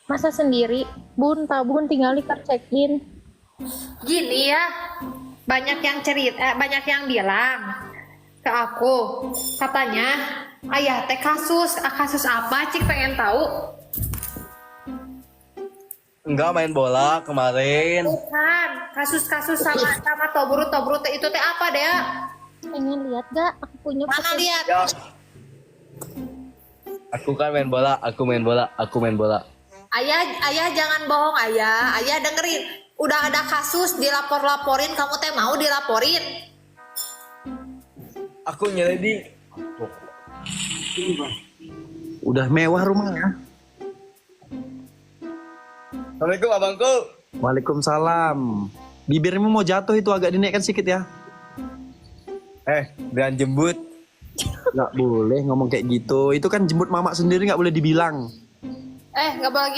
Masa sendiri? Bun, tabun tinggal di car check-in. Gini ya, banyak yang banyak yang bilang ke aku, katanya ayah teh kasus apa? Cik pengen tahu. Enggak main bola kemarin. Bukan, kasus-kasus sama tobrut teh itu teh apa deh? Pengen lihat gak? Aku punya Mana foto. lihat? Ya. Aku kan main bola, aku main bola, aku main bola. Ayah jangan bohong ayah. Ayah dengerin, udah ada kasus dilapor-laporin, kamu teh mau dilaporin? Aku nyelidiki. Udah mewah rumahnya. Assalamualaikum abangku. Waalaikumsalam. Bibirmu mau jatuh itu agak dinaikkan sedikit ya. Jangan jembut. Nggak boleh ngomong kayak gitu. Itu kan jemput mamak sendiri nggak boleh dibilang. Nggak boleh